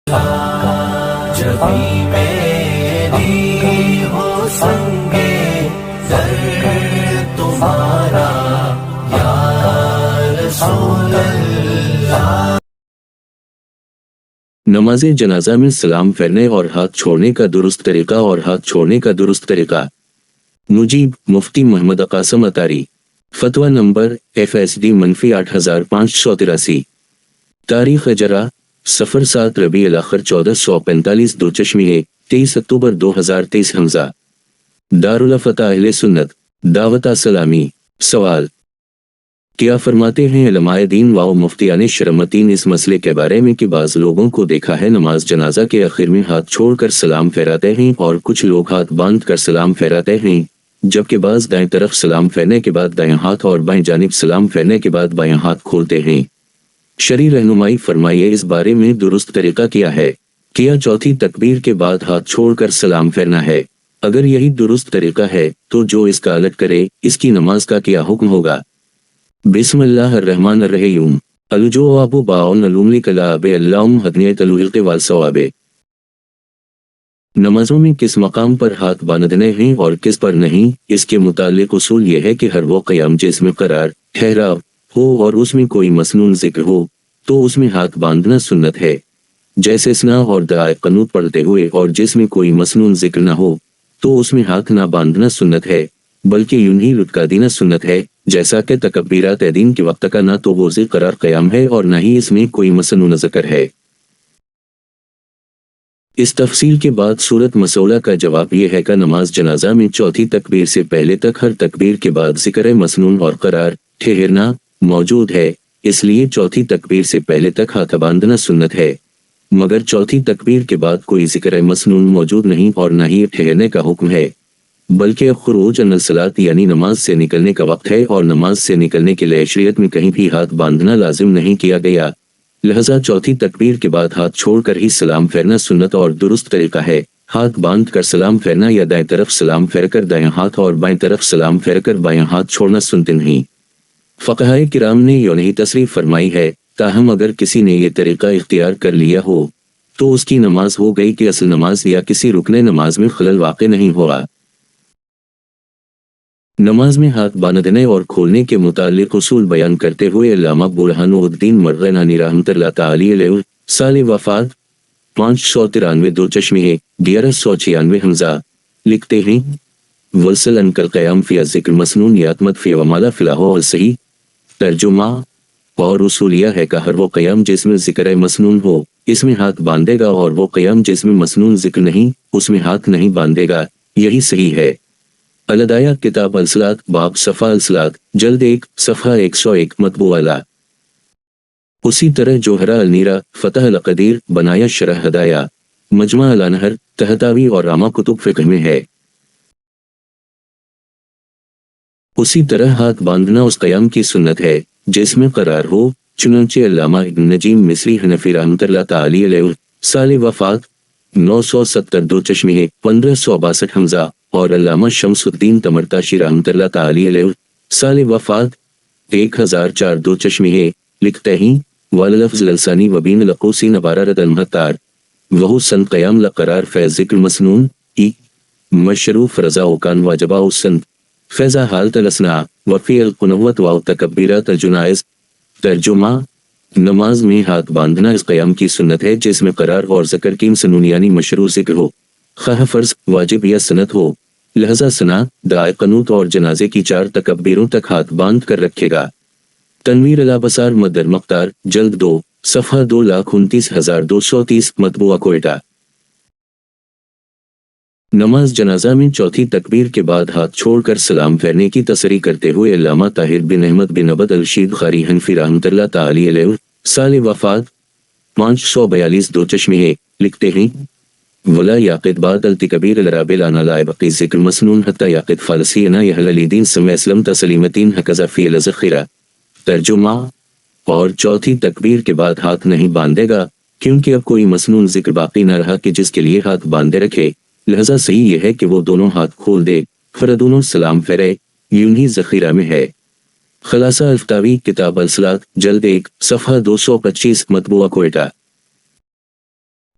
جب بھی میری ہو سنگے در تمہارا یا رسول اللہ۔ نماز جنازہ میں سلام پھیرنے اور ہاتھ چھوڑنے کا درست طریقہ مجیب مفتی محمد قاسم اطاری، فتویٰ نمبر FSD -8583، تاریخ اجرا صفر 7 ربیع الاخر 1445 دوچشمیہ 23 اکتوبر 2023 حمزہ دارالفتح اہل سنت دعوت سلامی۔ سوال: کیا فرماتے ہیں علماء دین و مفتیان شرمتین اس مسئلے کے بارے میں کہ بعض لوگوں کو دیکھا ہے نماز جنازہ کے آخر میں ہاتھ چھوڑ کر سلام پھیراتے ہیں اور کچھ لوگ ہاتھ باندھ کر سلام پھیراتے ہیں، جبکہ بعض دائیں طرف سلام پھیرنے کے بعد دائیں ہاتھ اور بائیں جانب سلام پھیرنے کے بعد بائیں ہاتھ کھولتے ہیں؟ شرعی رہنمائی فرمائیے اس بارے میں درست طریقہ کیا ہے؟ کیا چوتھی تکبیر کے بعد ہاتھ چھوڑ کر سلام پھیرنا ہے؟ اگر یہی درست طریقہ ہے تو جو اس کا الٹ کرے اس کی نماز کا کیا حکم ہوگا؟ بسم اللہ الرحمن الرحیم۔ الجواب باء نلوم کلاب اللہم ہدنیت الحلق والثواب۔ نمازوں میں کس مقام پر ہاتھ باندھنے ہیں اور کس پر نہیں، اس کے متعلق اصول یہ ہے کہ ہر وہ قیام جس میں قرار ٹھہراؤ ہو اور اس میں کوئی مسنون ذکر ہو تو اس میں ہاتھ باندھنا سنت ہے، جیسے ثنا اور دعائے قنوت پڑھتے ہوئے، اور جس میں کوئی مسنون ذکر نہ ہو تو اس میں ہاتھ نہ باندھنا سنت ہے بلکہ یوں ہی لٹکا دینا سنت ہے، جیسا کہ تکبیرات دین کے وقت کا نہ تو وضع قرار قیام ہے اور نہ ہی اس میں کوئی مسنون ذکر ہے۔ اس تفصیل کے بعد صورت مسئلہ کا جواب یہ ہے کہ نماز جنازہ میں چوتھی تکبیر سے پہلے تک ہر تکبیر کے بعد ذکر مسنون اور قرار ٹھہرنا موجود ہے، اس لیے چوتھی تکبیر سے پہلے تک ہاتھ باندھنا سنت ہے، مگر چوتھی تکبیر کے بعد کوئی ذکر مسنون موجود نہیں اور نہ ہی ٹھہرنے کا حکم ہے، بلکہ خروج عن الصلاۃ یعنی نماز سے نکلنے کا وقت ہے اور نماز سے نکلنے کے لیے شریعت میں کہیں بھی ہاتھ باندھنا لازم نہیں کیا گیا، لہذا چوتھی تکبیر کے بعد ہاتھ چھوڑ کر ہی سلام پھیرنا سنت اور درست طریقہ ہے۔ ہاتھ باندھ کر سلام پھیرنا یا دائیں طرف سلام پھیر کر دائیں ہاتھ اور بائیں طرف سلام پھیر کر بائیں ہاتھ چھوڑنا سنت نہیں۔ فقہائے کرام نے یوں نہیں تصریح فرمائی ہے، تاہم اگر کسی نے یہ طریقہ اختیار کر لیا ہو تو اس کی نماز ہو گئی کہ اصل نماز یا کسی رکن نماز میں خلل واقع نہیں ہوا۔ نماز میں ہاتھ باندھنے اور کھولنے کے متعلق اصول بیان کرتے ہوئے علامہ برہان الدین مرغنانی رحمۃ اللہ تعالی علیہ سال وفات 593 دوچشمیہ 1196 حمزہ لکھتے ہیں: وصل انکل قیام فی ذکر مسنون یاتمت فی ومالا فلاح و صحیح۔ ترجمہ اور اصول یہ ہے کہ ہر وہ قیام جس میں ذکر مسنون ہو اس میں ہاتھ باندھے گا اور وہ قیام جس میں مسنون ذکر نہیں اس میں ہاتھ نہیں باندھے گا، یہی صحیح ہے۔ الدایہ کتاب الصلاۃ باب صفحہ الصلاۃ جلد 1 صفحہ 101 مطبوع اعلیٰ۔ اسی طرح جوہرہ النیرہ فتح القدیر بنایا شرح ہدایہ مجمع الانہر تہتاوی اور عامہ کتب فقہ میں ہے۔ اسی طرح ہاتھ باندھنا اس قیام کی سنت ہے جس میں قرار ہو، چنانچہ علامہ ابن نجیم مصری حنفی رحمۃ اللہ تعالی علیہ سال وفات 970 دوچشمیہ 1562 حمزہ اور علامہ شمس الدین تمرتاشی رحمۃ اللہ تعالی علیہ سال وفات 1004 دوچشمیہ لکھتے ہیں: واللفظ للسانی وبین لقوسی نباررد المحتار وہو سن قیام لقرار فیض ذکر مسنون ای مشروف رضا وکان واجبہ السند فیضا حالت الاسنا وفی القنوت و تکبیرات الجنائز۔ ترجمہ نماز میں ہاتھ باندھنا اس قیام کی سنت ہے جس میں قرار اور ذکر کی مسنون یعنی مشروع ذکر ہو، خواہ فرض واجب یا سنت ہو، لہذا ثنا دعائے قنوت اور جنازے کی 4 تکبیروں تک ہاتھ باندھ کر رکھے گا۔ تنویر الابصار مدر مختار جلد 2 صفحہ 2,29,230 مطبوعہ کوئٹہ۔ نماز جنازہ میں چوتھی تکبیر کے بعد ہاتھ چھوڑ کر سلام پھیرنے کی تصریح کرتے ہوئے علامہ طاہر بن احمد بن عبد الرشید قاری حنفی رحمۃ اللہ تعالی علیہ سال وفات 542 دوچشمیہ لکھتے ہیں: ولا یاقد بعد التکبیر الرابع لانا لائبقی ذکر مسنون حتی یاقد فالسینا یحل لیدین سمع اسلم تسلیمتین حکذا فی الذخیرہ۔ ترجمہ اور چوتھی تکبیر کے بعد ہاتھ نہیں باندھے گا کیونکہ اب کوئی مسنون ذکر باقی نہ رہا کہ جس کے لیے ہاتھ باندھے رکھے، لہذا صحیح یہ ہے کہ وہ دونوں ہاتھ کھول دے، فردونوں سلام پھیرے، یوں ہی ذخیرہ میں ہے۔ خلاصہ الفتاوی کتاب الصلاۃ جلد 1 صفحہ 225 مطبوعہ کوئٹہ۔